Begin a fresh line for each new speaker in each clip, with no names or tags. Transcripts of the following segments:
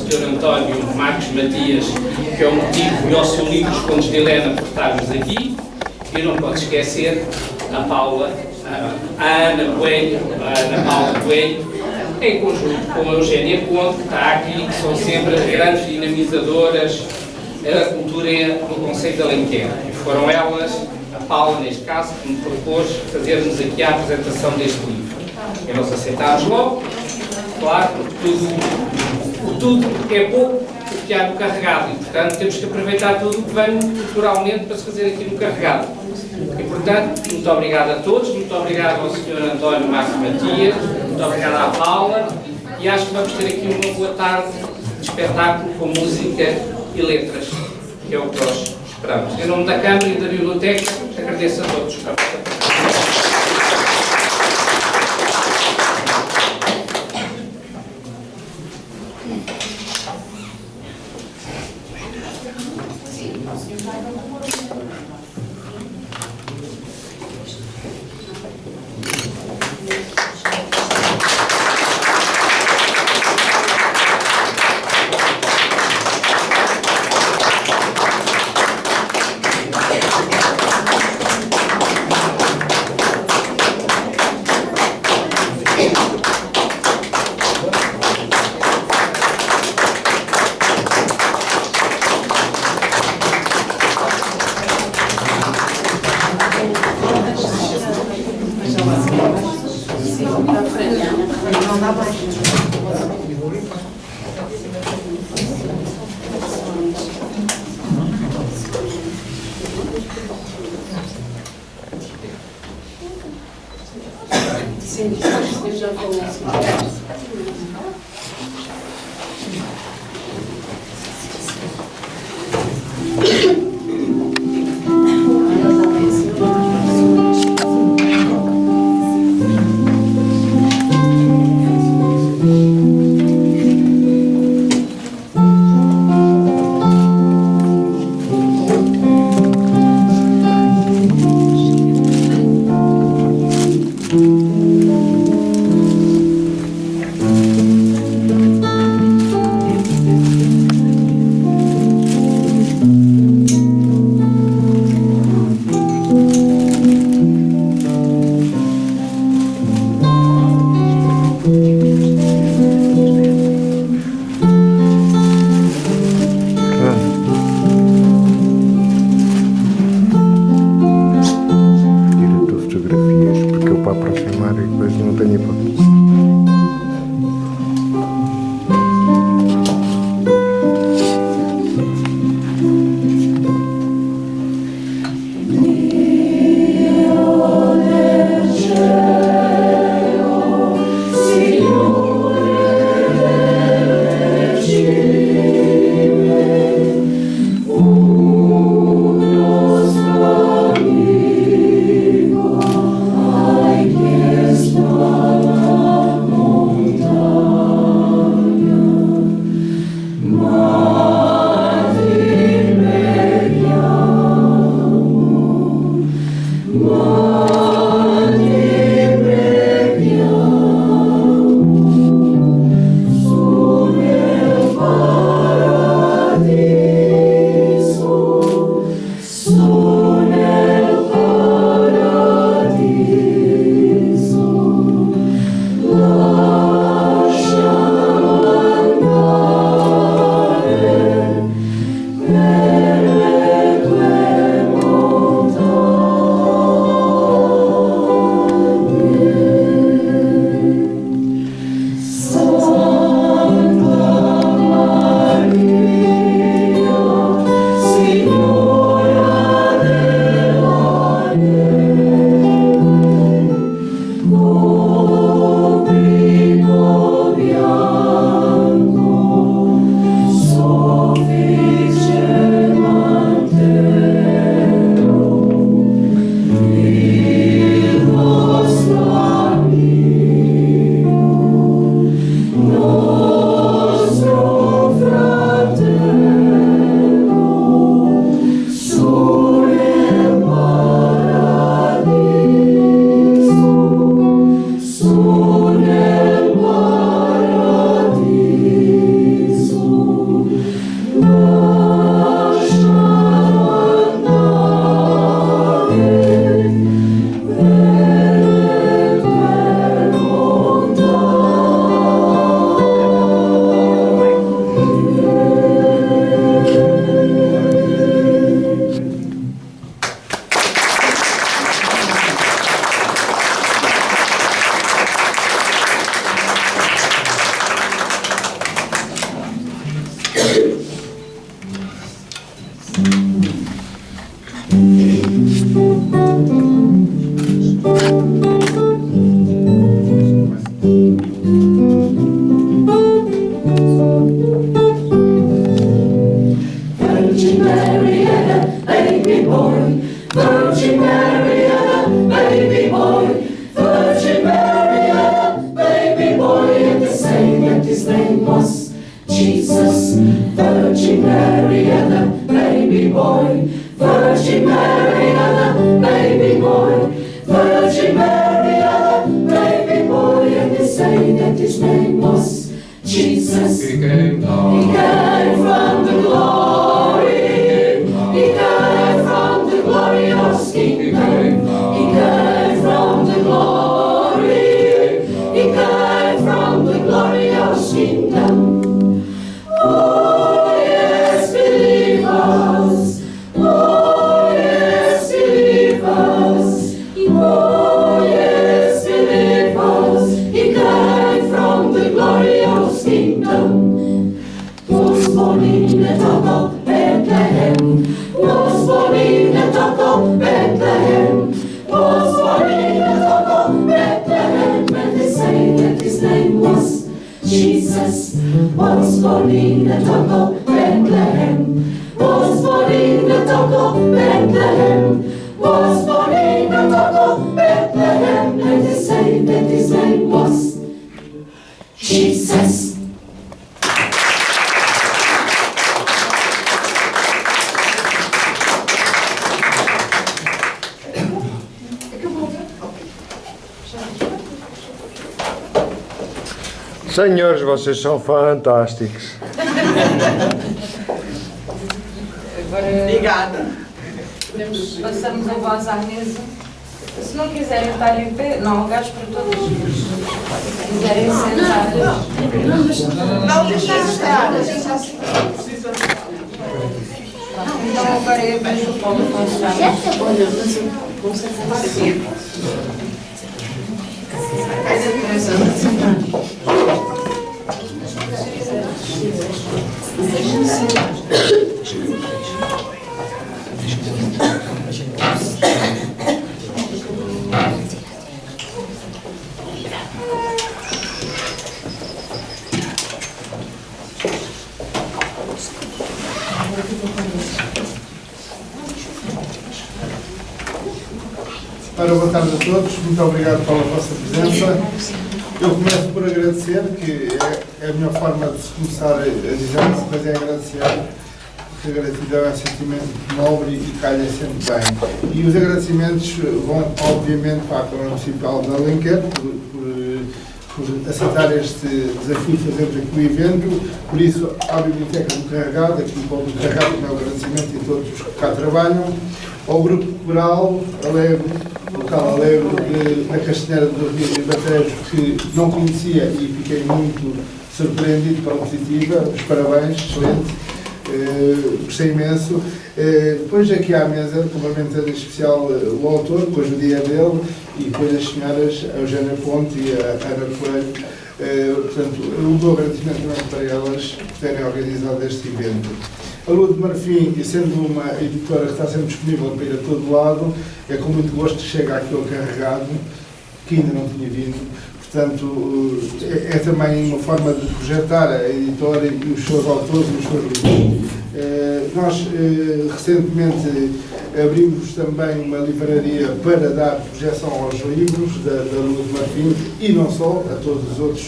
Sr. António Marcos Matias, que é o motivo, e ao seu livro Os Contos de Helena, por estarmos aqui. E não pode esquecer a Paula, a Ana Coelho, a Ana Paula Coelho, em conjunto com a Eugénia Conte, que está aqui, que são sempre as grandes dinamizadoras da cultura no Concelho de Alenquer. E foram elas, a Paula neste caso, que me propôs fazermos aqui a apresentação deste livro. E nós aceitámos logo, claro, porque tudo é pouco, o que há no carregado, e portanto temos que aproveitar tudo o que vem culturalmente para se fazer aqui no carregado. E portanto, muito obrigado a todos, muito obrigado ao Sr. António Marcos Matias, muito obrigado à Paula, e acho que vamos ter aqui uma boa tarde de espetáculo com música e letras, que é o que nós esperamos. Em nome da Câmara e da Biblioteca, agradeço a todos.
Jesus, Virgin Mary and the baby boy, Virgin Mary and the baby boy, Virgin Mary and the baby boy, and they say that his name was Jesus. He came from the glory, he came from the glorious kingdom, he came from the glory, he came from the glorious kingdom. Oh yes, believers, oh yes, believers, oh yes, believers, he came from the glorious kingdom. Was born in the town of Bethlehem, was born in the town of Bethlehem, was born in the town of Bethlehem, and they say that his name was Jesus. Was born in the town of Bethlehem, was born in the town of Bethlehem, was born in the town of Bethlehem, and they say that his name was Jesus.
Senhores, vocês são fantásticos.
Agora
Obrigada.
passamos a voz à mesa. Se não quiserem estar em pé, não, lugares para todos. Se quiserem sentar.
Não deixar estar.
Então agora eu vejo o Paulo
Ora, boa tarde a todos, muito obrigado pela vossa presença. Eu começo por agradecer, que é a melhor forma de se começar a dizer alguma coisa, é agradecer, porque a gratidão é um sentimento nobre e calha sempre bem. E os agradecimentos vão, obviamente, para a Câmara Municipal de Alenquer, por aceitar este desafio de fazermos aqui o evento, por isso à Biblioteca do Carregado, aqui o povo do Carregado, o meu agradecimento e todos os que cá trabalham, ao Grupo Coral Alegre, local Alegre, na Castanheira do Rio de Bateiros, que não conhecia e fiquei muito surpreendido pela positiva, os parabéns, excelente, gostei imenso. Depois aqui à mesa, cumprimentando em especial o autor, depois o dia dele, e depois as senhoras, a Eugénia Ponte e a Ana Coelho. Portanto, eu dou agradecimento também para elas por terem organizado este evento. A Lua de Marfim, e sendo uma editora que está sempre disponível para ir a todo lado, é com muito gosto que chega aqui ao Carregado, que ainda não tinha vindo. Portanto, é também uma forma de projetar a editora e os seus autores e os seus livros. Nós, recentemente, abrimos também uma livraria para dar projeção aos livros da Lua de Marfim e não só, a todos os outros,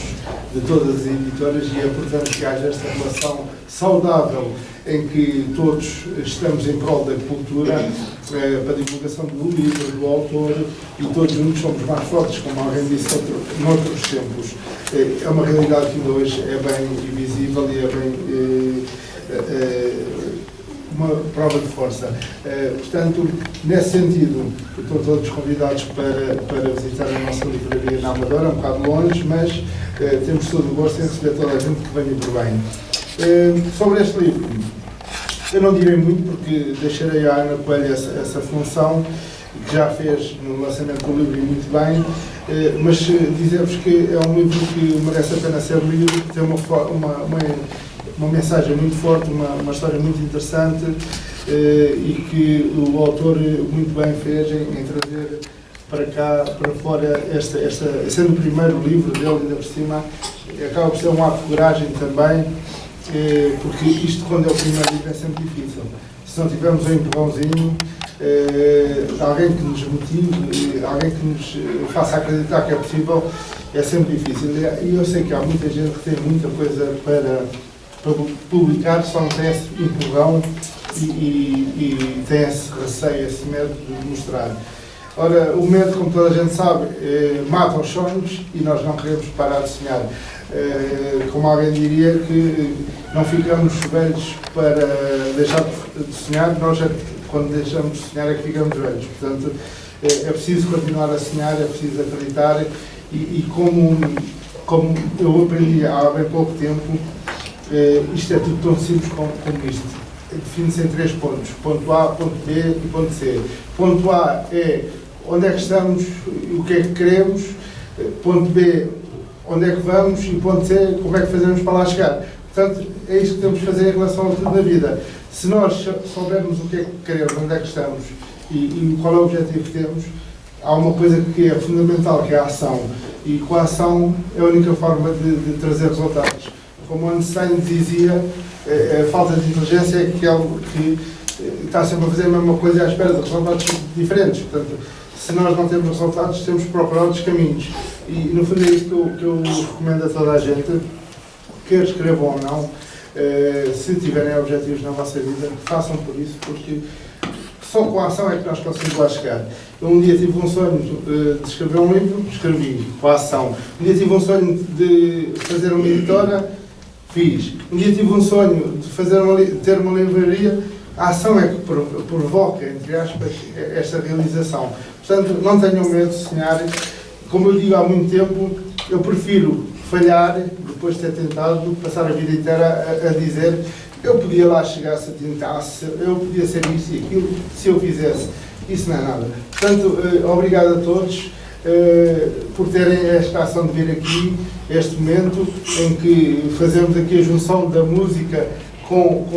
de todas as editoras, e é importante que haja esta relação saudável em que todos estamos em prol da cultura, para a divulgação do livro, do autor, e todos juntos somos mais fortes, como alguém disse noutros tempos. É uma realidade que ainda hoje é bem visível e é bem uma prova de força. Portanto, nesse sentido, estão todos convidados para visitar a nossa livraria na Amadora, um bocado longe, mas temos todo o gosto em receber toda a gente que venha por bem. Sobre este livro, eu não direi muito porque deixarei à Ana Coelho essa função, que já fez no lançamento do livro e muito bem, mas dizer-vos que é um livro que merece a pena ser lido, que tem uma mensagem muito forte, uma história muito interessante, e que o autor muito bem fez em trazer para cá, para fora, sendo o primeiro livro dele, ainda por cima, acaba por ser um ato de coragem também, porque isto, quando é o primeiro livro, é sempre difícil. Se não tivermos um empurrãozinho, alguém que nos motive, alguém que nos faça acreditar que é possível, é sempre difícil. E eu sei que há muita gente que tem muita coisa para publicar, só não tem esse empurrão e tem esse receio, esse medo de mostrar. Ora, o medo, como toda a gente sabe, mata os sonhos e nós não queremos parar de sonhar. Como alguém diria que não ficamos velhos para deixar de sonhar, nós quando deixamos de sonhar é que ficamos velhos. Portanto, é preciso continuar a sonhar, é preciso acreditar e como eu aprendi há bem pouco tempo, isto é tudo tão simples como isto. Define-se em 3 pontos. Ponto A, ponto B e ponto C. Ponto A é onde é que estamos, o que é que queremos. Ponto B, onde é que vamos. E ponto C, como é que fazemos para lá chegar. Portanto, é isto que temos de fazer em relação a tudo na vida. Se nós soubermos o que é que queremos, onde é que estamos e qual é o objetivo que temos, há uma coisa que é fundamental, que é a ação. E com a ação é a única forma de trazer resultados. Como Einstein dizia, a falta de inteligência é aquele que está sempre a fazer a mesma coisa e à espera de resultados diferentes. Portanto, se nós não temos resultados, temos que procurar outros caminhos. E, no fundo, é isto que eu recomendo a toda a gente, quer escrevam ou não, se tiverem objetivos na vossa vida, façam por isso, porque só com a ação é que nós conseguimos lá chegar. Eu um dia tive um sonho de escrever um livro, escrevi, com a ação. Um dia tive um sonho de fazer uma editora, fiz. Um dia tive um sonho de ter uma livraria, a ação é que provoca, entre aspas, esta realização. Portanto, não tenham medo de sonhar. Como eu digo há muito tempo, eu prefiro falhar, depois de ter tentado, passar a vida inteira a dizer eu podia lá chegar se tentasse, eu podia ser isso e aquilo, se eu fizesse. Isso não é nada. Portanto, obrigado a todos por terem esta ação de vir aqui, este momento em que fazemos aqui a junção da música com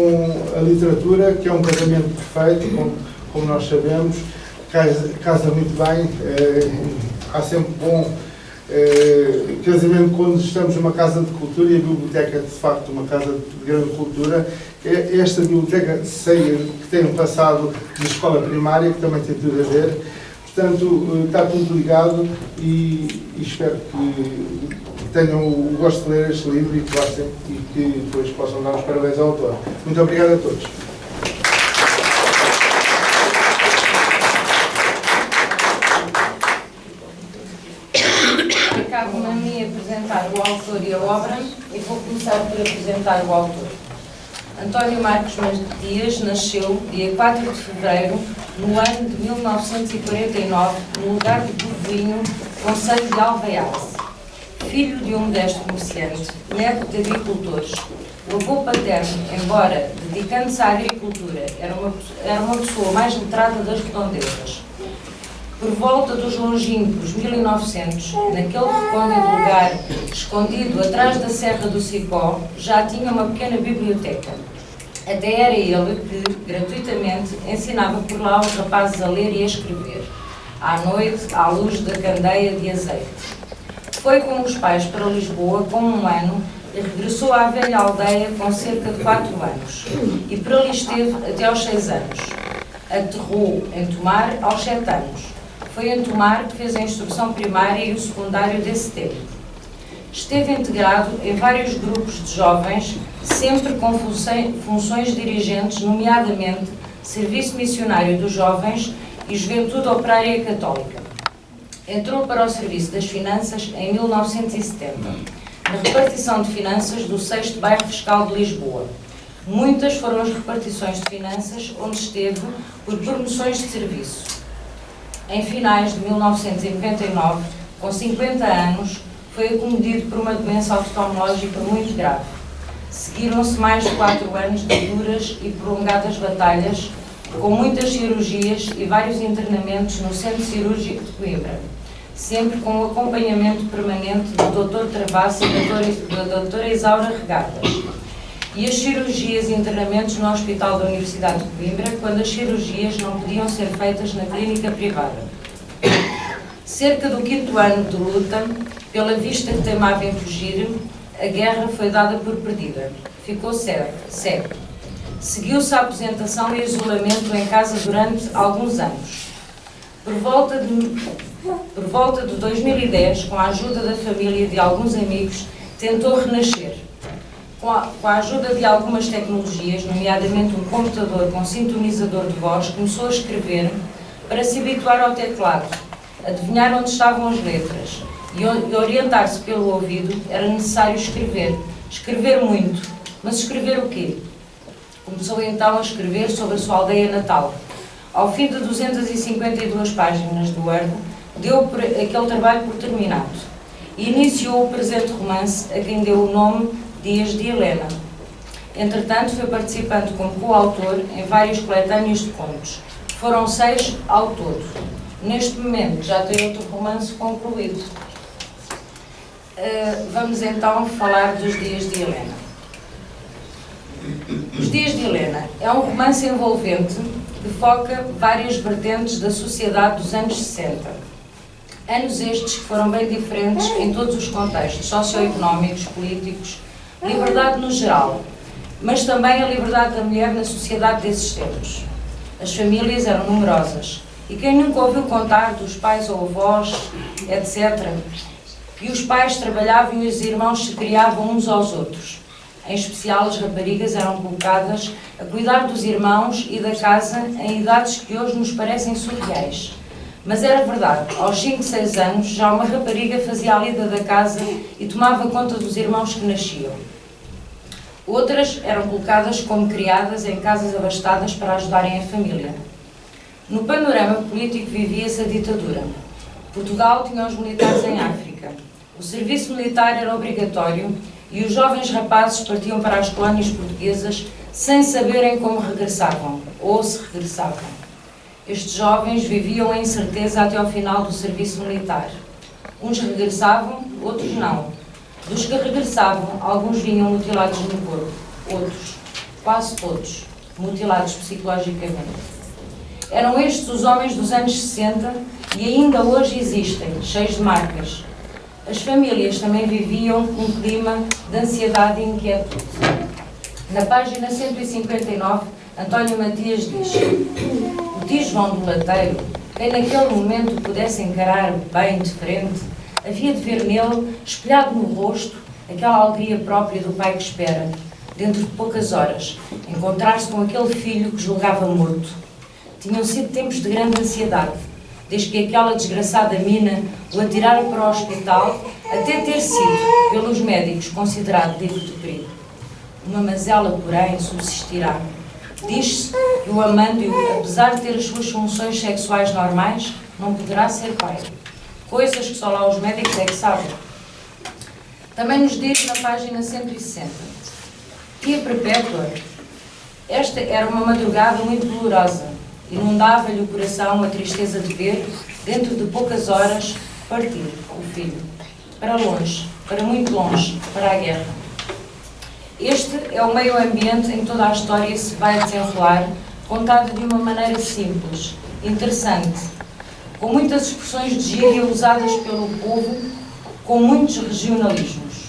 a literatura, que é um casamento perfeito, como nós sabemos, casa muito bem, há sempre bom casamento quando estamos numa casa de cultura, e a biblioteca é de facto uma casa de grande cultura. Esta biblioteca sei que tem um passado de escola primária, que também tem tudo a ver. Portanto, está tudo ligado e espero que tenham o gosto de ler este livro e que gostem e que depois possam dar os parabéns ao autor. Muito obrigado a todos.
Cabe-me a mim apresentar o autor e a obra e vou começar por apresentar o autor. António Marcos Matias nasceu dia 4 de fevereiro no ano de 1949 no lugar de Bovinho, concelho de Alveiaze. Filho de um modesto comerciante, neto de agricultores. O avô paterno, embora dedicando-se à agricultura, era uma pessoa mais letrada das redondezas. Por volta dos longínquos 1900, naquele recôndito lugar escondido atrás da Serra do Cipó, já tinha uma pequena biblioteca. Até era ele que, gratuitamente, ensinava por lá os rapazes a ler e a escrever, à noite, à luz da candeia de azeite. Foi com os pais para Lisboa com 1 ano e regressou à velha aldeia com cerca de 4 anos, e por ali esteve até aos 6 anos. Aterrou em Tomar aos 7 anos. Foi em Tomar que fez a instrução primária e o secundário desse tempo. Esteve integrado em vários grupos de jovens, sempre com funções dirigentes, nomeadamente Serviço Missionário dos Jovens e Juventude Operária Católica. Entrou para o Serviço das Finanças em 1970, na repartição de finanças do 6º Bairro Fiscal de Lisboa. Muitas foram as repartições de finanças onde esteve por promoções de serviço. Em finais de 1999, com 50 anos, foi acometido por uma doença oftalmológica muito grave. Seguiram-se mais de 4 anos de duras e prolongadas batalhas, com muitas cirurgias e vários internamentos no Centro Cirúrgico de Coimbra, sempre com o acompanhamento permanente do Dr. Travassi e da Dra. Isaura Regatas. E as cirurgias e internamentos no Hospital da Universidade de Coimbra, quando as cirurgias não podiam ser feitas na clínica privada. Cerca do 5º ano de luta, pela vista que teimava em fugir, a guerra foi dada por perdida. Ficou cego. Seguiu-se a aposentação e isolamento em casa durante alguns anos. Por volta de 2010, com a ajuda da família e de alguns amigos, tentou renascer. com a ajuda de algumas tecnologias, nomeadamente um computador com sintonizador de voz, começou a escrever para se habituar ao teclado, adivinhar onde estavam as letras e orientar-se pelo ouvido. Era necessário escrever muito. Mas escrever o quê? Começou então a escrever sobre a sua aldeia natal. Ao fim de 252 páginas do Word, deu aquele trabalho por terminado e iniciou o presente romance, a quem deu o nome Dias de Helena. Entretanto, foi participando como coautor em vários coletâneos de contos. Foram 6 ao todo. Neste momento já tem outro romance concluído. Vamos então falar dos Dias de Helena. Os Dias de Helena é um romance envolvente que foca várias vertentes da sociedade dos anos 60. Anos estes que foram bem diferentes em todos os contextos socioeconómicos, políticos, liberdade no geral, mas também a liberdade da mulher na sociedade desses tempos. As famílias eram numerosas e quem nunca ouviu contar dos pais ou avós, etc., que os pais trabalhavam e os irmãos se criavam uns aos outros. Em especial, as raparigas eram colocadas a cuidar dos irmãos e da casa em idades que hoje nos parecem surreais. Mas era verdade, aos 5, 6 anos, já uma rapariga fazia a lida da casa e tomava conta dos irmãos que nasciam. Outras eram colocadas como criadas em casas abastadas para ajudarem a família. No panorama político vivia-se a ditadura. Portugal tinha os militares em África. O serviço militar era obrigatório e os jovens rapazes partiam para as colónias portuguesas sem saberem como regressavam, ou se regressavam. Estes jovens viviam em incerteza até ao final do serviço militar. Uns regressavam, outros não. Dos que regressavam, alguns vinham mutilados no corpo, outros, quase todos, mutilados psicologicamente. Eram estes os homens dos anos 60 e ainda hoje existem, cheios de marcas. As famílias também viviam um clima de ansiedade e inquietude. Na página 159, António Matias diz: o tio João do Lateiro, quem naquele momento pudesse encarar bem de frente, havia de ver nele, espelhado no rosto, aquela alegria própria do pai que espera, dentro de poucas horas, encontrar-se com aquele filho que julgava morto. Tinham sido tempos de grande ansiedade, desde que aquela desgraçada mina o atirara para o hospital, até ter sido, pelos médicos, considerado livre de perigo. Uma mazela, porém, subsistirá. Diz-se que o amando-o, apesar de ter as suas funções sexuais normais, não poderá ser pai. Coisas que só lá os médicos é que sabem. Também nos diz na página 160. Tia Perpétua, esta era uma madrugada muito dolorosa. Inundava-lhe o coração a tristeza de ver, dentro de poucas horas, partir o filho. Para longe, para muito longe, para a guerra. Este é o meio ambiente em que toda a história se vai desenrolar, contada de uma maneira simples, interessante, com muitas expressões de gíria usadas pelo povo, com muitos regionalismos.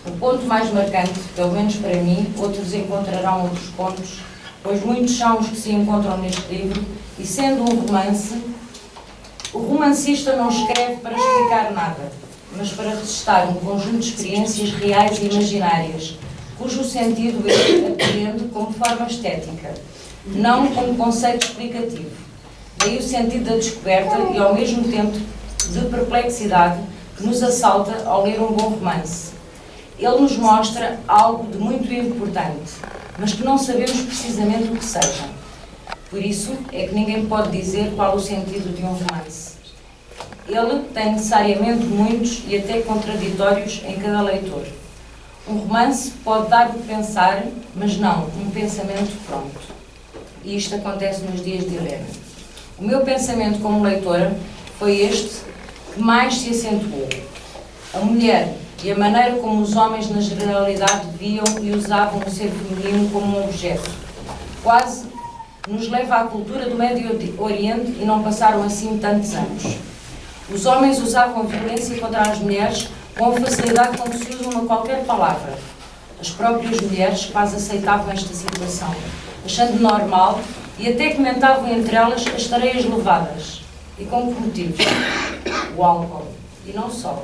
O ponto mais marcante, pelo menos para mim, outros encontrarão outros pontos, pois muitos são os que se encontram neste livro, e sendo um romance, o romancista não escreve para explicar nada, mas para registrar um conjunto de experiências reais e imaginárias, cujo sentido ele apreende como forma estética, não como conceito explicativo. Daí o sentido da descoberta e, ao mesmo tempo, de perplexidade que nos assalta ao ler um bom romance. Ele nos mostra algo de muito importante, mas que não sabemos precisamente o que seja. Por isso é que ninguém pode dizer qual o sentido de um romance. Ele tem necessariamente muitos e até contraditórios em cada leitor. Um romance pode dar o que pensar, mas não um pensamento pronto. E isto acontece nos Dias de Helena. O meu pensamento como leitora foi este que mais se acentuou. A mulher e a maneira como os homens na generalidade viam e usavam o ser feminino como um objeto. Quase nos leva à cultura do Médio Oriente e não passaram assim tantos anos. Os homens usavam a violência contra as mulheres com a facilidade com que se usa uma qualquer palavra. As próprias mulheres quase aceitavam esta situação, achando normal e até comentavam entre elas as tareias levadas. E com que motivos? O álcool. E não só.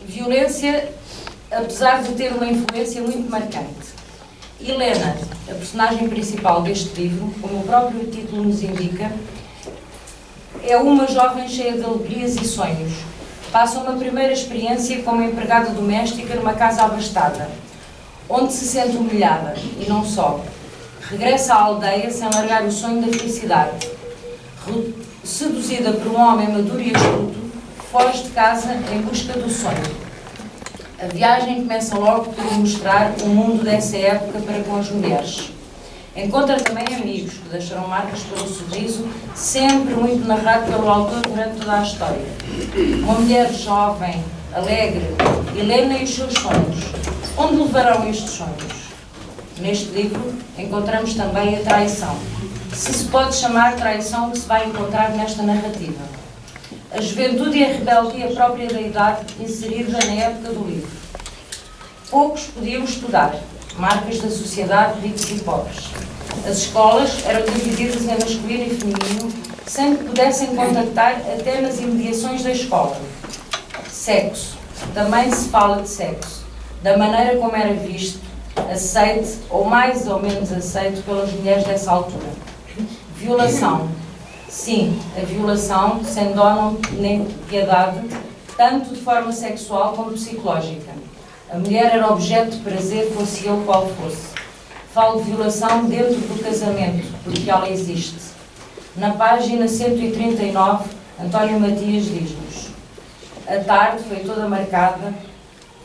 Violência apesar de ter uma influência muito marcante. Helena, a personagem principal deste livro, como o próprio título nos indica, é uma jovem cheia de alegrias e sonhos. Passa uma primeira experiência como empregada doméstica numa casa abastada, onde se sente humilhada, e não só. Regressa à aldeia sem largar o sonho da felicidade. Seduzida por um homem maduro e astuto, foge de casa em busca do sonho. A viagem começa logo por mostrar o mundo dessa época para com as mulheres. Encontra também amigos que deixaram marcas pelo sorriso, sempre muito narrado pelo autor durante toda a história. Uma mulher jovem, alegre, Helena e os seus sonhos. Onde levarão estes sonhos? Neste livro encontramos também a traição. Se pode chamar traição que se vai encontrar nesta narrativa. A juventude e a rebeldia própria da idade inserida na época do livro. Poucos podiam estudar, marcas da sociedade, ricos e pobres. As escolas eram divididas em masculino e feminino, sem que pudessem contactar até nas imediações da escola. Sexo. Também se fala de sexo, da maneira como era visto, aceite ou mais ou menos aceito pelas mulheres dessa altura. Violação. Sim, a violação, sem dó nem piedade, tanto de forma sexual como psicológica. A mulher era objeto de prazer, fosse ele qual fosse. Falo de violação dentro do casamento, porque ela existe. Na página 139, António Matias diz-nos: a tarde foi toda marcada,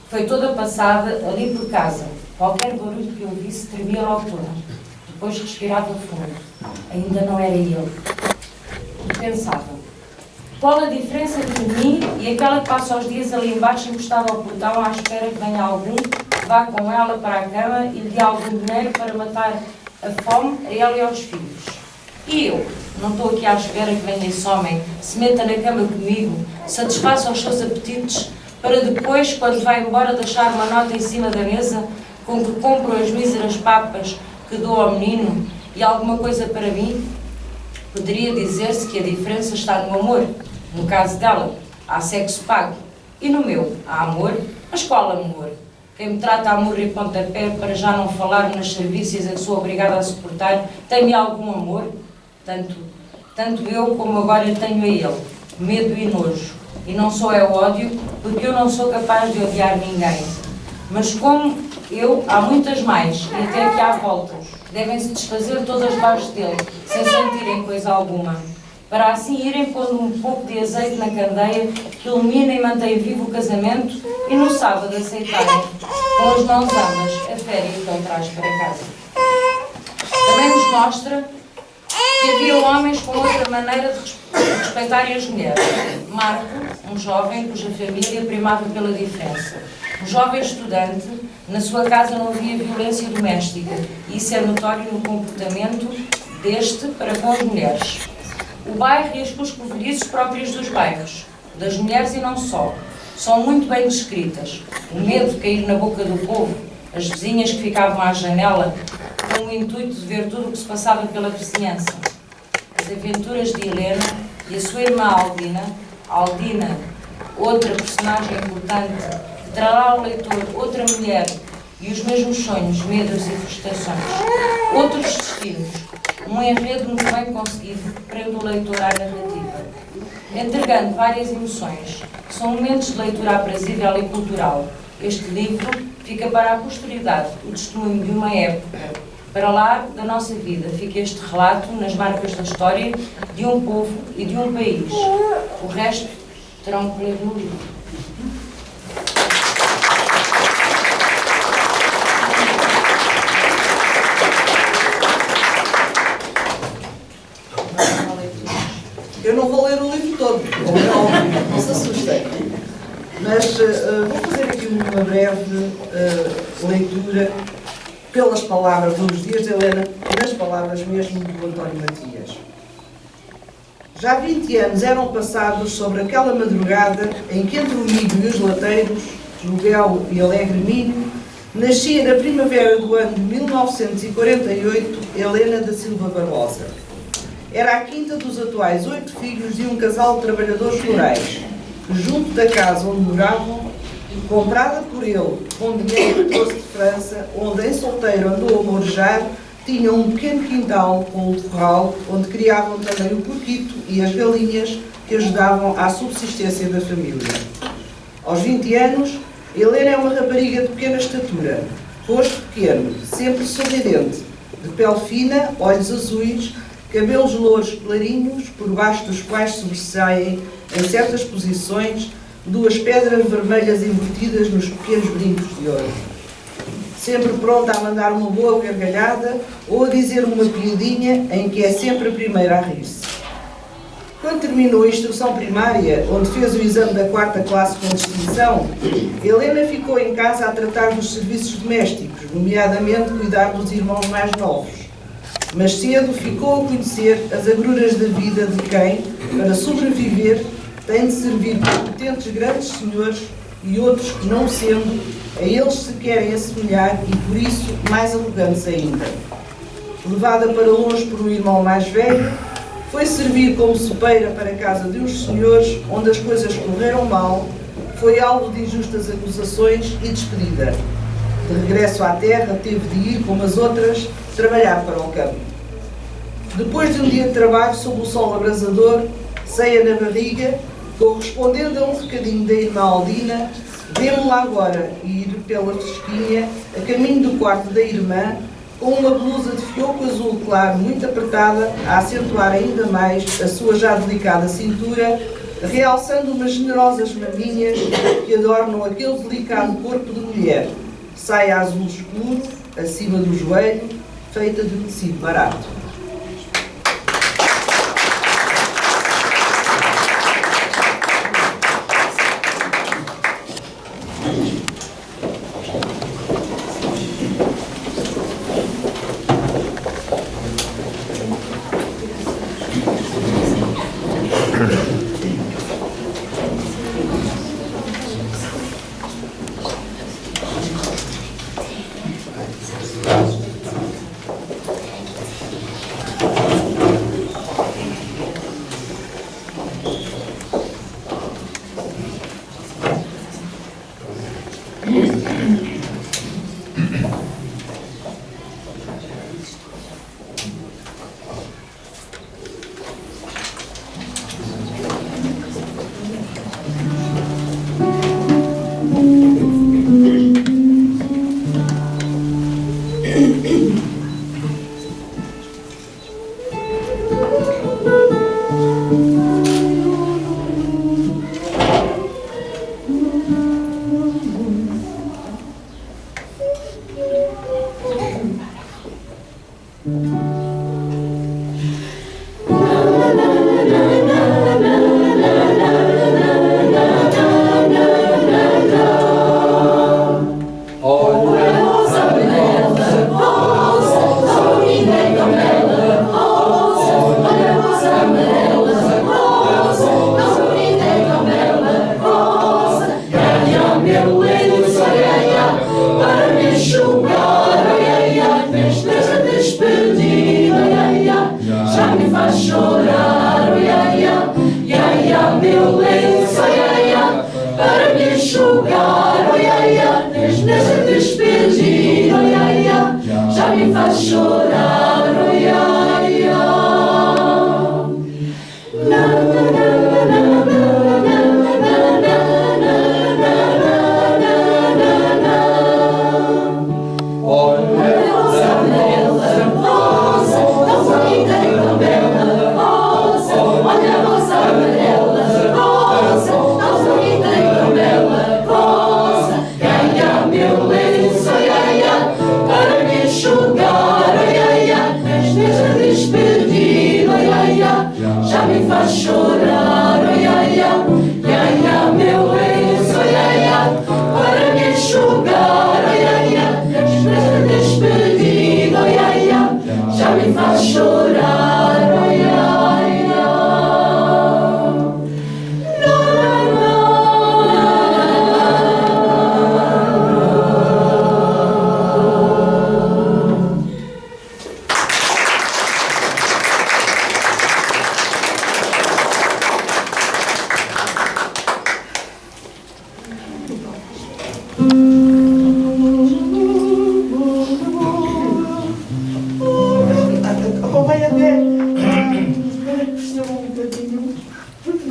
foi toda passada ali por casa. Qualquer barulho que eu ouvisse tremia logo toda. Depois respirava fundo. Ainda não era ele. Pensava: qual a diferença entre mim e aquela que passa os dias ali embaixo encostada ao portão à espera que venha algum que vá com ela para a cama e lhe dê algum dinheiro para matar a fome a ela e aos filhos? E eu? Não estou aqui à espera que venha esse homem, se meta na cama comigo, satisfaça os seus apetites, para depois, quando vai embora, deixar uma nota em cima da mesa com que compro as míseras papas que dou ao menino e alguma coisa para mim? Poderia dizer-se que a diferença está no amor. No caso dela, há sexo pago. E no meu, há amor? Mas qual amor? Quem me trata a murro e pontapé, para já não falar nas serviços a que sou obrigada a suportar, tem-me algum amor? Tanto eu como agora tenho a ele. Medo e nojo. E não só é ódio, porque eu não sou capaz de odiar ninguém. Mas como eu, há muitas mais, e até aqui à volta. Devem-se desfazer todas debaixo dele, sem sentirem coisa alguma. Para assim irem pondo um pouco de azeite na candeia que ilumina e mantém vivo o casamento e no sábado aceitarem, com as mãos ambas, a féria que ele traz para casa. Também nos mostra que havia homens com outra maneira de respeitarem as mulheres. Marco, um jovem cuja família primava pela diferença. Um jovem estudante, na sua casa não havia violência doméstica, e isso é notório no comportamento deste para com as mulheres. O bairro e as cuscovelhices próprias dos bairros, das mulheres e não só, são muito bem descritas. O medo de cair na boca do povo, as vizinhas que ficavam à janela, com o intuito de ver tudo o que se passava pela vizinhança. As aventuras de Helena e a sua irmã Aldina, outra personagem importante, que trará ao leitor outra mulher e os mesmos sonhos, medos e frustrações. Outros destinos, um enredo muito bem conseguido, prende o leitor à narrativa, entregando várias emoções. São momentos de leitura aprazível e cultural. Este livro fica para a posteridade, o testemunho de uma época. Para lá da nossa vida fica este relato nas marcas da história de um povo e de um país. O resto terão que ler no livro.
Eu não vou ler o livro todo, não se assustem. Mas vou fazer aqui uma breve leitura pelas palavras dos dias de Helena e das palavras mesmo do António Matias. Já 20 anos eram passados sobre aquela madrugada em que entre o milho e os lateiros, no belo e alegre milho, nascia na primavera do ano de 1948 Helena da Silva Barbosa. Era a quinta dos atuais 8 filhos de um casal de trabalhadores rurais, que junto da casa onde moravam comprada por ele com dinheiro que trouxe de França, onde em solteiro andou a morejar, tinha um pequeno quintal com um corral, onde criavam também o porquito e as galinhas que ajudavam à subsistência da família. Aos 20 anos, Helena é uma rapariga de pequena estatura, rosto pequeno, sempre sorridente, de pele fina, olhos azuis, cabelos louros clarinhos, por baixo dos quais sobressaem, em certas posições, duas pedras vermelhas embutidas nos pequenos brincos de ouro. Sempre pronta a mandar uma boa gargalhada ou a dizer uma piadinha em que é sempre a primeira a rir-se. Quando terminou a instrução primária, onde fez o exame da 4ª classe com distinção, Helena ficou em casa a tratar dos serviços domésticos, nomeadamente cuidar dos irmãos mais novos. Mas cedo ficou a conhecer as agruras da vida de quem, para sobreviver, tem de servir competentes grandes senhores e outros que, não sendo, a eles se querem assemelhar e, por isso, mais arrogantes ainda. Levada para longe por um irmão mais velho, foi servir como sopeira para a casa de uns senhores, onde as coisas correram mal, foi alvo de injustas acusações e despedida. De regresso à terra, teve de ir, como as outras, trabalhar para o campo. Depois de um dia de trabalho sob o sol abrasador, ceia na barriga, correspondendo a um recadinho da irmã Aldina, vemo-la agora ir pela fresquinha, a caminho do quarto da irmã, com uma blusa de fioco azul claro muito apertada, a acentuar ainda mais a sua já delicada cintura, realçando umas generosas maminhas que adornam aquele delicado corpo de mulher. Saia azul escuro, acima do joelho, feita de um tecido barato.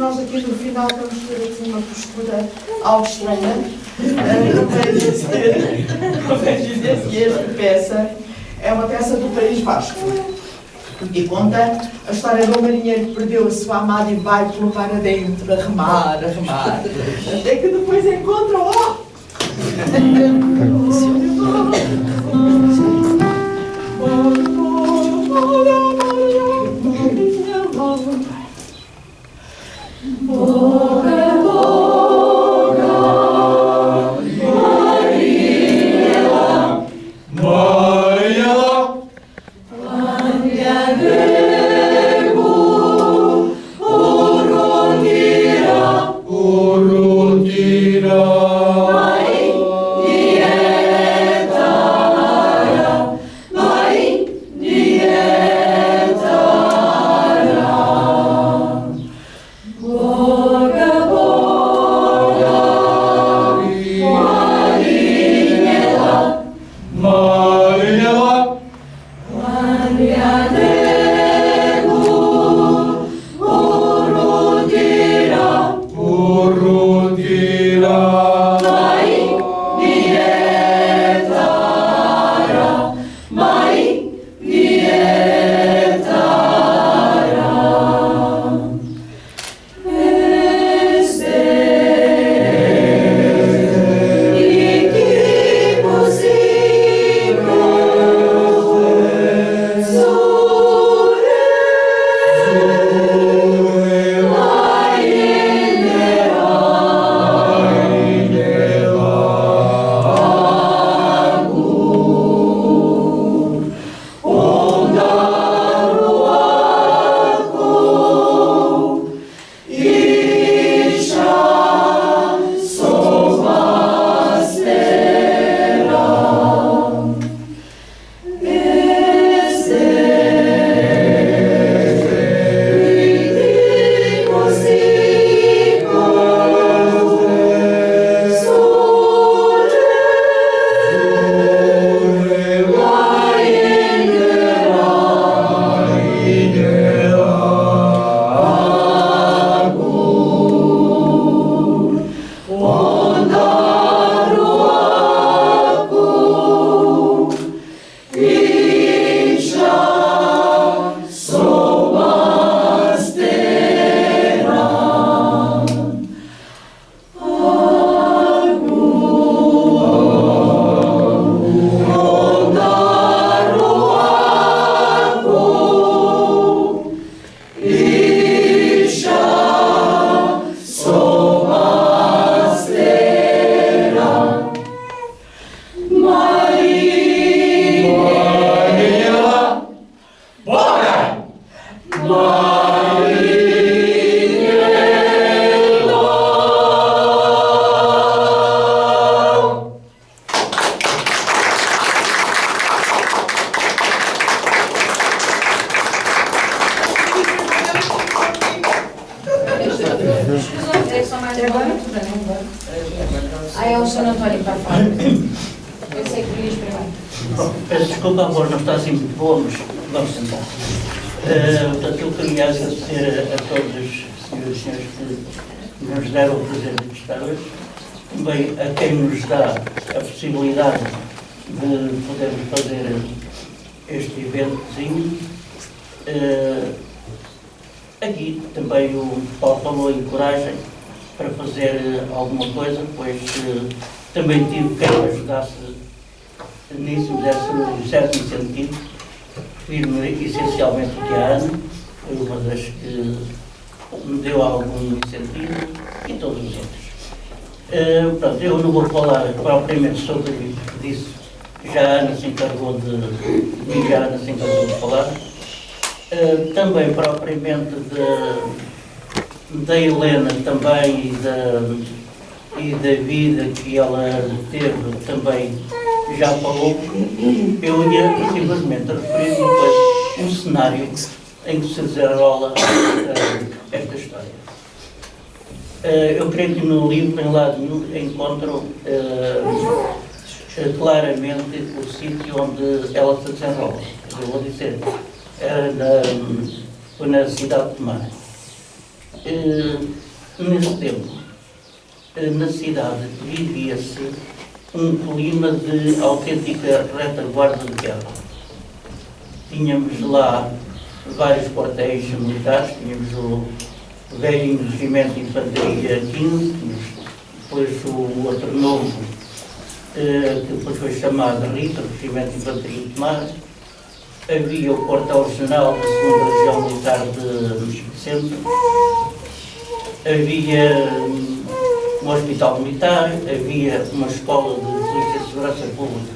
nós aqui no final vamos ter assim uma postura algo estranha. Convém dizer que esta peça é uma peça do País Basco e conta a história de um marinheiro que perdeu a sua amada e vai pelo mar adentro a remar, até que depois encontra
É o Sr. António para falar. Eu sei que querias primeiro.
Peço desculpa, a voz não está assim muito boa, mas vamos tentar. Portanto, eu queria agradecer a todos os senhores e senhores que nos deram o prazer de estar hoje, também a quem nos dá a possibilidade de podermos fazer este eventozinho. Aqui também o Paulo falou em coragem para fazer alguma coisa, pois também tive quem me ajudasse nisso, me desse um certo incentivo. Refiro-me essencialmente o Tiana, foi uma das que me deu algum incentivo, e todos os outros. Pronto, eu não vou falar propriamente sobre isso, já a Ana se encarregou de falar. Também propriamente da Helena também e da vida que ela teve também já falou. Eu ia simplesmente referir-me a um cenário em que se desenrola esta história. Eu creio que no livro, em lado nenhum, encontro claramente o sítio onde ela se desenrola. Eu vou dizer, foi na cidade de Tomar. Nesse tempo, na cidade, vivia-se um clima de autêntica retaguarda de guerra. Tínhamos lá vários quartéis militares, tínhamos o velho regimento de infantaria 15, tínhamos depois o outro novo, que depois foi chamado RITA, regimento de infantaria de mar. Havia o quartel-general da 2ª Região Militar de Centro, havia um hospital militar, havia uma escola de polícia e segurança pública,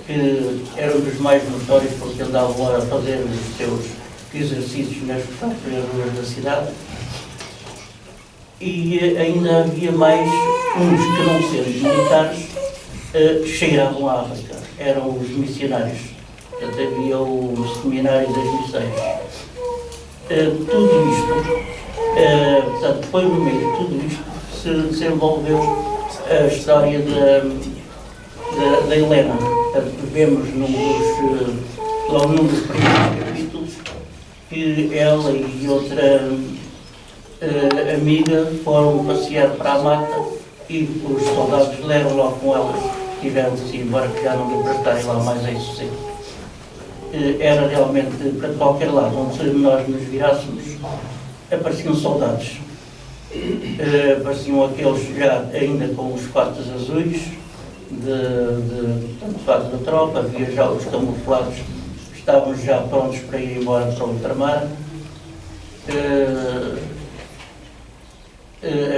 que eram dos mais notórios porque andavam a fazer os seus exercícios nas próprias ruas da cidade. E ainda havia mais uns que, não sendo militares, cheiravam a África, eram os missionários. Portanto, havia o seminário das missões. Tudo isto, portanto, foi no meio de tudo isto que se desenvolveu a história da Helena. Portanto, vemos logo num dos primeiros capítulos que ela e outra amiga foram passear para a mata e os soldados leram logo com elas, tiveram de se ir embora, que já não deu para estarem lá mais em sossego. Era realmente para qualquer lado onde nós nos virássemos, apareciam soldados. Apareciam aqueles já ainda com os fatos azuis, de fato da tropa, havia já os camuflados, estavam já prontos para ir embora para o ultramar.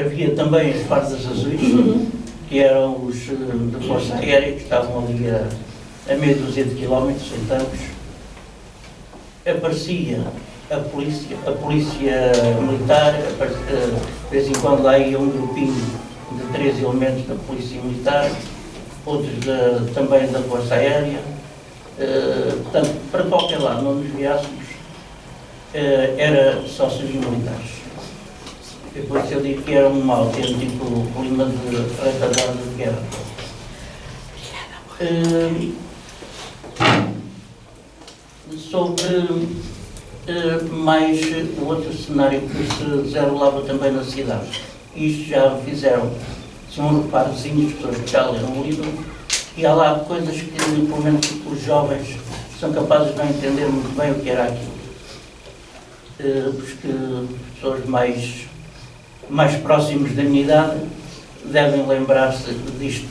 Havia também as fardas azuis, que eram os da Força Aérea, que estavam ali a meia dúzia de quilómetros, em tanques. Aparecia a polícia militar, de vez em quando lá ia um grupinho de 3 elementos da polícia militar, outros também da Força Aérea. Portanto, para qualquer lado onde nos viássemos, era só civis militares. Depois eu digo que era um autêntico clima de retaguarda de guerra. Sobre mais o outro cenário que se desenrolava também na cidade. Isto já fizeram, são reparozinhos de pessoas que já leram o livro, e há lá coisas que, pelo menos, os jovens são capazes de não entender muito bem o que era aquilo. Porque pessoas mais próximos da minha idade devem lembrar-se disto.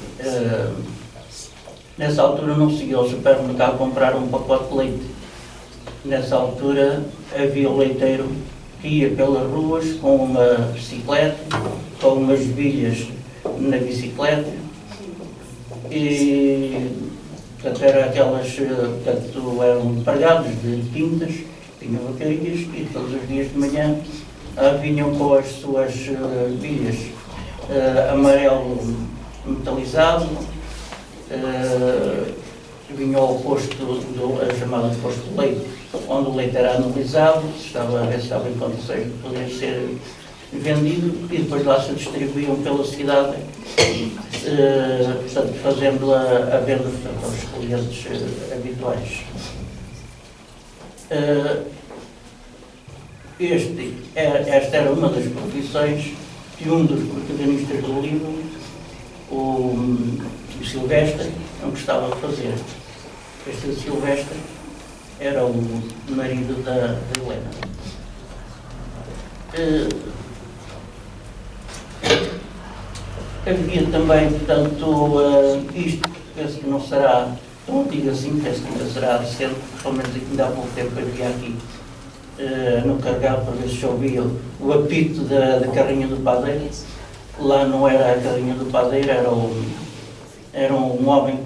Nessa altura não se ia ao supermercado comprar um pacote de leite. Nessa altura havia o leiteiro que ia pelas ruas com uma bicicleta, com umas bilhas na bicicleta, e portanto, eram empregados de quintas, tinham vaqueiras, e todos os dias de manhã vinham com as suas bilhas amarelo metalizado, vinham ao posto, a chamada posto de leite, onde o leite era analisado, estava a ver se estava em condições de poder ser vendido, e depois lá se distribuíam pela cidade, portanto, fazendo a venda aos clientes habituais. Esta era uma das profissões que um dos protagonistas do livro, o Silvestre, não gostava de fazer. Este Silvestre era o marido da Helena. Havia também, portanto, isto, penso que não será tão antigo assim, penso que ainda será recente, pelo menos ainda há pouco tempo havia aqui no carregado para ver se ouvia o apito da carrinha do padeiro. Lá não era a carrinha do padeiro, era um homem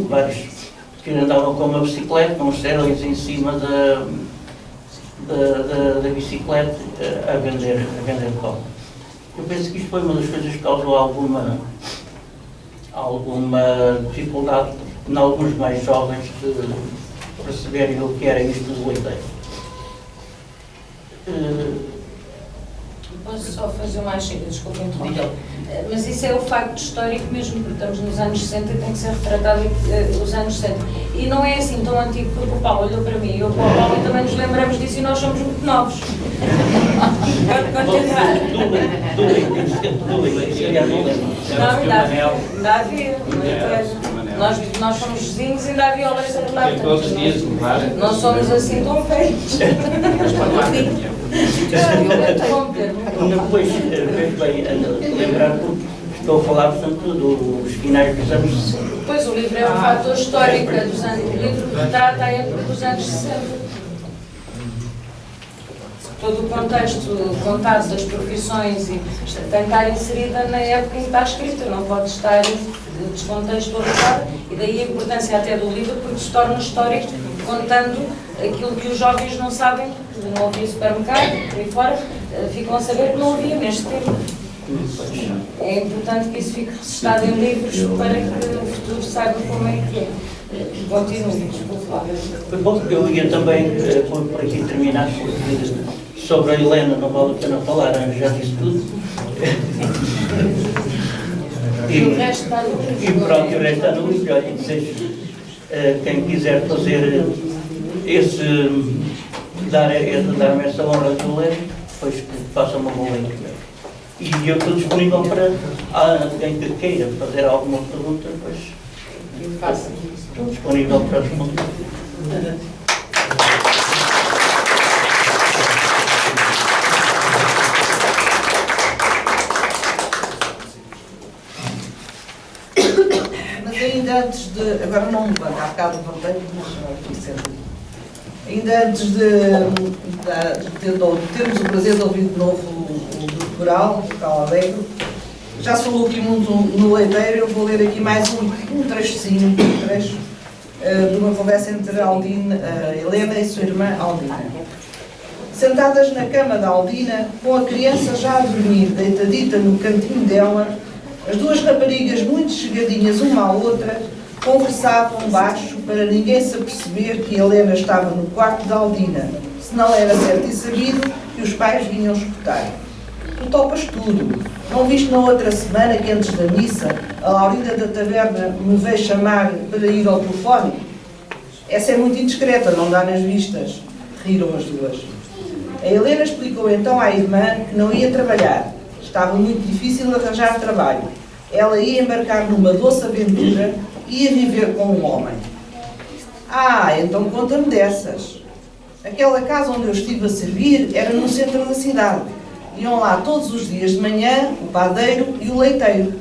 vários que andavam com uma bicicleta, com os células em cima da bicicleta a vender pão. Eu penso que isto foi uma das coisas que causou alguma dificuldade em alguns mais jovens de perceberem o que era isto do leiteiro.
Posso só fazer uma chega, desculpa interromper. Mas isso é o facto histórico mesmo, porque estamos nos anos 60 e tem que ser retratado os anos 60. E não é assim tão antigo, porque o Paulo olhou para mim e eu para o Paulo e também nos lembramos disso e nós somos muito novos. Pode continuar.
Do leite, se calhar não lembro.
Não, ainda havia. Nós somos vizinhos e ainda havia o leite a rolar.
Todos os dias levar.
Não somos assim tão velhos.
Depois, vejo bem, lembrar porque estou a falar, portanto, dos finais dos anos 60.
Pois, o livro é um fator histórico, o livro retrata a época dos anos 60. Todo o contexto contado das profissões e tem que estar inserida na época em que está escrita, não pode estar descontextualizada, e daí a importância até do livro, porque se torna histórico, contando aquilo que os jovens não sabem, não havia supermercado, por aí fora, ficam a saber que não havia neste tempo. É importante que isso fique registado em livros para que o futuro saiba como é que é. Continue, desculpe lá.
Bom, eu ia também, por aqui terminar, porque sobre a Helena não vale a pena falar, já disse tudo.
E o resto está no livro.
E pronto, o resto está no livro. Olha, quem quiser fazer dar-me essa honra de ler, depois que faça uma boa leitura. E eu estou disponível para alguém que queira fazer alguma pergunta, depois estou disponível para responder.
Mas ainda antes de... Agora não me lembro, há bocado levantei, mas ainda antes de termos o prazer de ouvir de novo o grupo coral, o Cal Alegre, já se falou aqui muito no leiteiro, eu vou ler aqui mais um trechozinho, de uma conversa entre a Helena e sua irmã Aldina. Sentadas na cama da Aldina, com a criança já a dormir, deitadita no cantinho dela, as duas raparigas muito chegadinhas uma à outra, conversavam baixo para ninguém se aperceber que Helena estava no quarto da Aldina, senão era certo e sabido que os pais vinham escutar. Tu topas tudo. Não viste na outra semana que antes da missa a Laurinda da taberna me veio chamar para ir ao telefone? Essa é muito indiscreta, não dá nas vistas. Riram as duas. A Helena explicou então à irmã que não ia trabalhar. Estava muito difícil arranjar trabalho. Ela ia embarcar numa doce aventura e ia viver com um homem. Ah, então conta-me dessas. Aquela casa onde eu estive a servir era no centro da cidade. Iam lá todos os dias de manhã o padeiro e o leiteiro.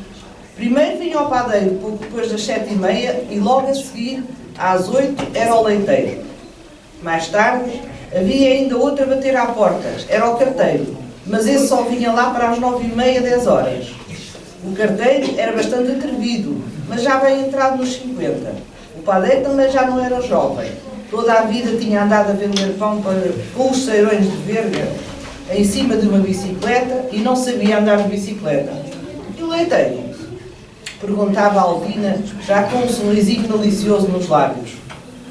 Primeiro vinha o padeiro pouco depois das 7h30 e logo a seguir, às 8, era o leiteiro. Mais tarde, havia ainda outro a bater à porta, era o carteiro, mas esse só vinha lá para as 9h30, 10 horas. O carteiro era bastante atrevido, mas já bem entrado nos 50. O padeiro também já não era jovem. Toda a vida tinha andado a vender pão com os ceirões de verga em cima de uma bicicleta e não sabia andar de bicicleta. E o leiteiro? Perguntava a Aldina, já com um sorrisinho delicioso nos lábios.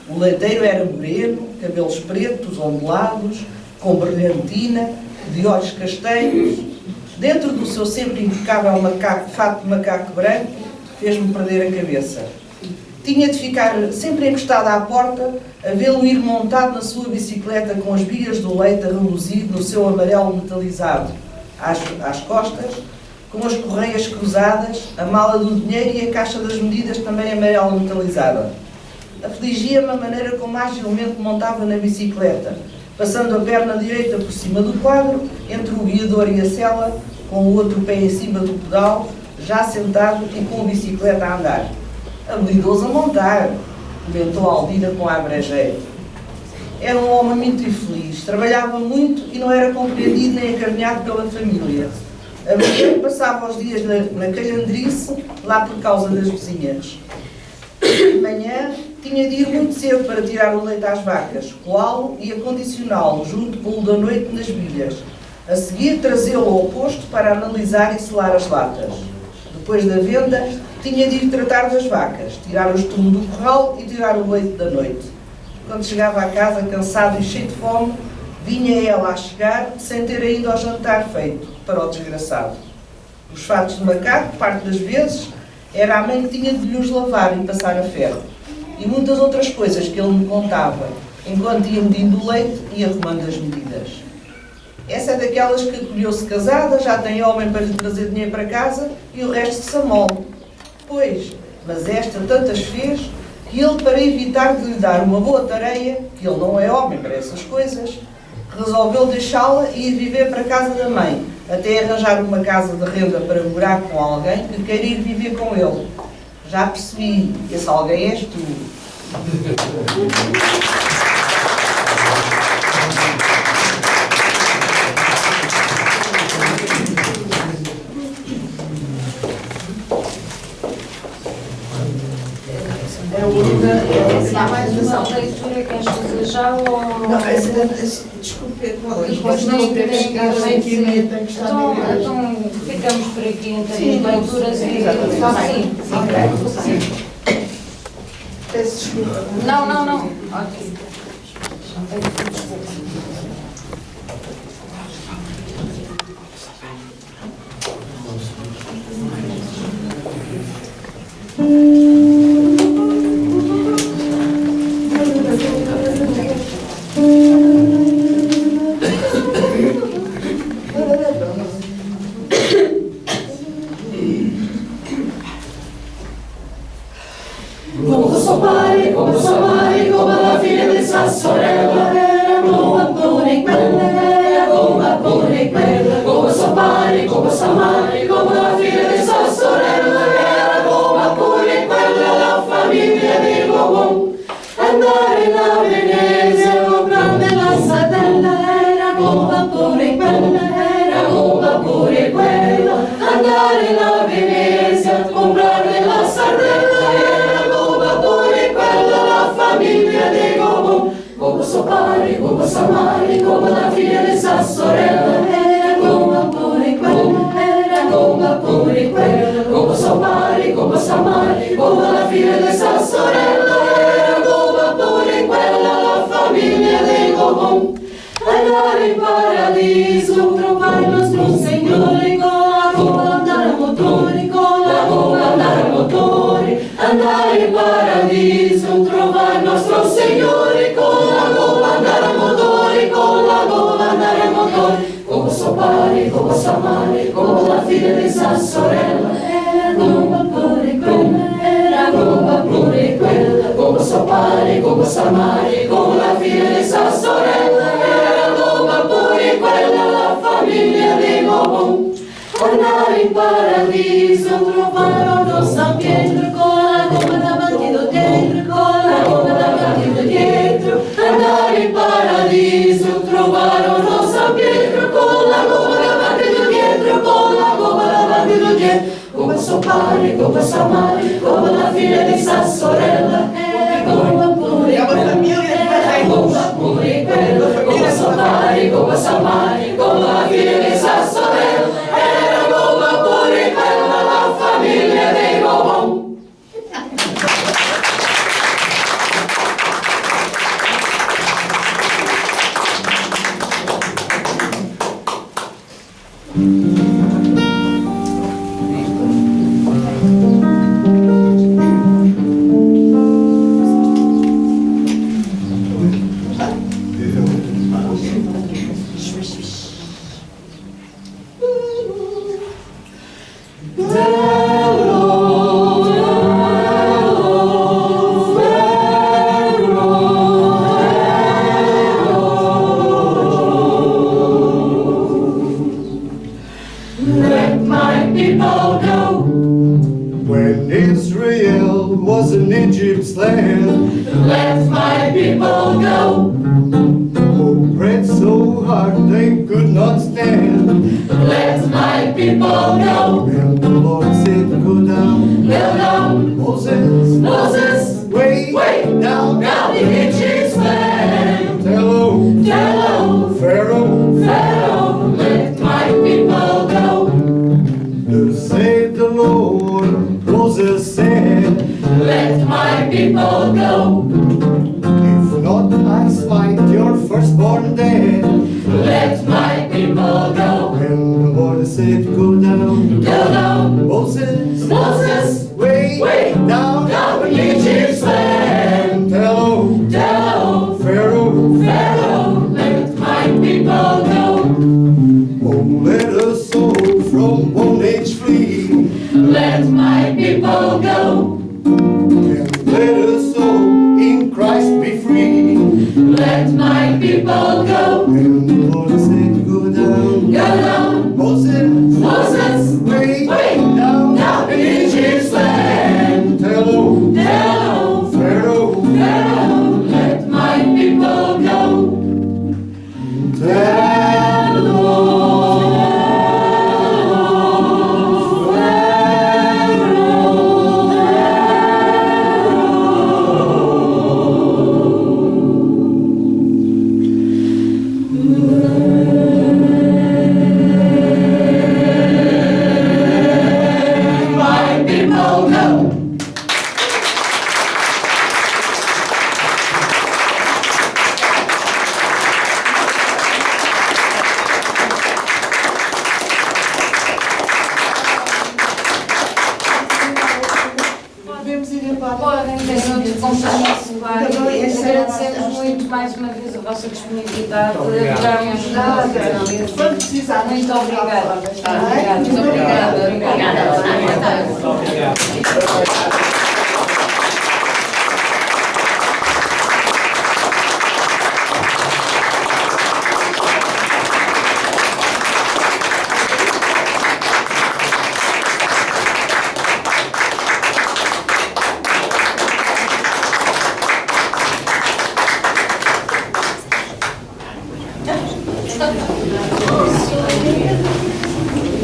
O leiteiro era moreno, cabelos pretos, ondulados, com brilhantina, de olhos castanhos. Dentro do seu sempre impecável fato de macaco branco, fez-me perder a cabeça. Tinha de ficar sempre encostado à porta, a vê-lo ir montado na sua bicicleta com as bigas do leite a reluzir no seu amarelo metalizado às costas, com as correias cruzadas, a mala do dinheiro e a caixa das medidas também amarelo metalizada. Afligia-me a maneira como agilmente montava na bicicleta, passando a perna direita por cima do quadro, entre o guiador e a sela, com o outro pé em cima do pedal, já sentado e com a bicicleta a andar. Habilidoso a montar, comentou Aldina com a abrejeira. Era um homem muito infeliz, trabalhava muito e não era compreendido nem acarinhado pela família. A mulher passava os dias na calhandrice, lá por causa das vizinhas. De manhã, tinha de ir muito cedo para tirar o leite às vacas, coá-lo e acondicioná-lo junto com o da noite nas bilhas. A seguir, trazê-lo ao posto para analisar e selar as latas. Depois da venda, tinha de ir tratar das vacas, tirar o estume do corral e tirar o leite da noite. Quando chegava à casa, cansado e cheio de fome, vinha ela a chegar, sem ter ainda o jantar feito, para o desgraçado. Os fatos de macaco, parte das vezes, era a mãe que tinha de lhes lavar e passar a ferro. E muitas outras coisas que ele me contava, enquanto ia medindo o leite e arrumando as medidas. Essa é daquelas que acolheu-se casada, já tem homem para lhe trazer dinheiro para casa e o resto se amole. Pois, mas esta tantas fez que ele, para evitar de lhe dar uma boa tareia, que ele não é homem para essas coisas, resolveu deixá-la e ir viver para a casa da mãe, até arranjar uma casa de renda para morar com alguém que queira ir viver com ele. Já percebi, esse alguém és tu.
Há mais uma leitura que queres fazer já ou...
Não, desculpe, qual é?
Depois
Não
tem
ter
que
chegado
tem que
aqui,
ser.
tem que estar
Então,
na igreja.
então ficamos por aqui em
Sim,
termos de leituras e...
exatamente.
Sim.
Peço desculpa.
Não. Ok. Não tenho que desculpa.
Come so mai, come la figlia di sua sorella, era come pure quella, era come pure quella, come so mai, come la figlia di sua sorella, era come pure quella, la famiglia di Bobon. Andare a Venezia, comprare la satella, era come pure quella, andare a Venezia, comprare la sardella, era come pure quella, la famiglia di Gobon. Come so pari, come so mari, come la figlia di sua sorella, era come pure quella, come so pari, come so mari, come la figlia di sua sorella, era come pure quella, la famiglia di Gobon. Andare in paradiso, trovare il nostro Signore, con la gomma andare a motori, con la gomma andare a motori. Andare in paradiso, trovare il nostro Signore, con la gomma andare a motori, con la gomma andare a motori. Come so pari, come so male, come la figlia di sua sorella, era come pure quella, era come pure quella. Come so pari, come so male, come la figlia di sua sorella, era come pure quella, la famiglia di Gobon. Andare in paradiso, trovarono San Pietro, con la gomma davanti e dietro, con la gomma davanti e dietro. Andare in paradiso, trovarono San Pietro, con la gomma davanti e dietro, con la gomma davanti e dietro. Come so pari, come so male, come la figlia di sua sorella, era come pure quella, come so pari, come so male, come la figlia di sua sorella, era come pure quella, la famiglia di Gobon. Let my people go.
When Israel was in Egypt's land,
Let my people go.
who prayed so hard they could not stand.
Let my people go.
And the Lord said, go down,
Go down,
Moses,
Moses,
way down,
down in Egypt's land.
Tell Pharaoh,
Pharaoh, let my people go.
thus said the Lord. Moses said,
Let my people go.
if not, I smite your firstborn dead.
Let my people go.
And the Lord said, go down,
Go down,
Moses,
Moses,
way down,
down in Egypt's land.
Tell
Pharaoh,
Pharaoh,
Pharaoh, let my people go.
let us all from bondage flee.
Let my people go.
And let us all in Christ be free.
Let my people go.
And the Lord said, go down.
Go down.
Moses,
Way
down,
down in Egypt's land.
Tell
Tell
Pharaoh,
Pharaoh, let my people go. My people go.
Podemos ir embora.
Podem ter outro compromisso lá. Agradecemos muito mais uma vez a vossa disponibilidade. Adoramos
Quando precisar,
muito obrigada.
Obrigada.
Muito obrigada.
Muito obrigado.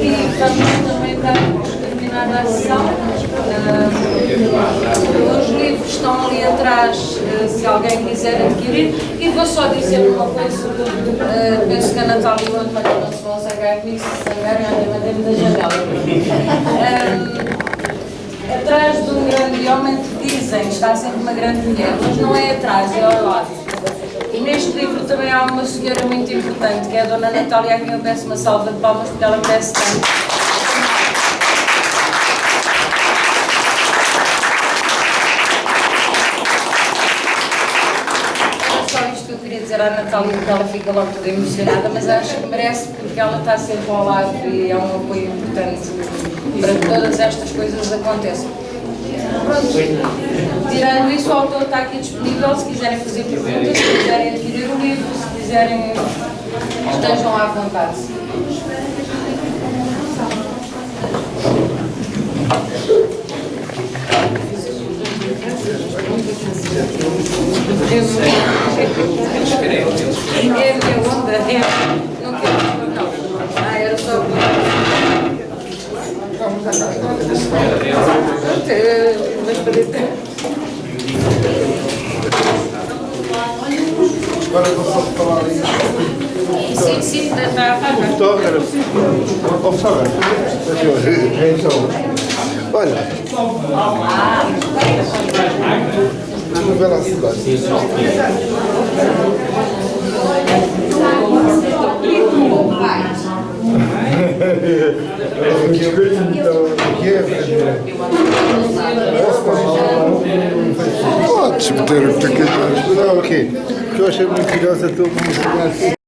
E vamos também dar terminada a sessão. Os livros estão ali atrás, se alguém quiser adquirir. E vou só dizer uma coisa, penso que a Natália e o António não se vão zangar comigo, se zangarem, mandei-me da janela. Atrás de um grande homem que dizem está sempre uma grande mulher, mas não é atrás, é ao lado. E neste livro também há uma senhora muito importante, que é a Dona Natália, a quem eu peço uma salva de palmas, porque ela merece tanto. Era só isto que eu queria dizer à Natália, porque ela fica logo toda emocionada, mas acho que merece, porque ela está sempre ao lado e é um apoio importante para que todas estas coisas aconteçam. Pronto. Tirando isso, o autor está aqui disponível se quiserem fazer perguntas, se quiserem adquirir o livro, se quiserem, estejam à vontade. É minha onda, não quero, não. Ah, era só
Agora vou só falar aí.
sim, sim, está a
Fotógrafo. Ó, fotógrafo. Então, olha. Vamos ver a cidade. Podes meter o pequeno. Não, ok. O que eu achei muito curioso é a tua publicidade.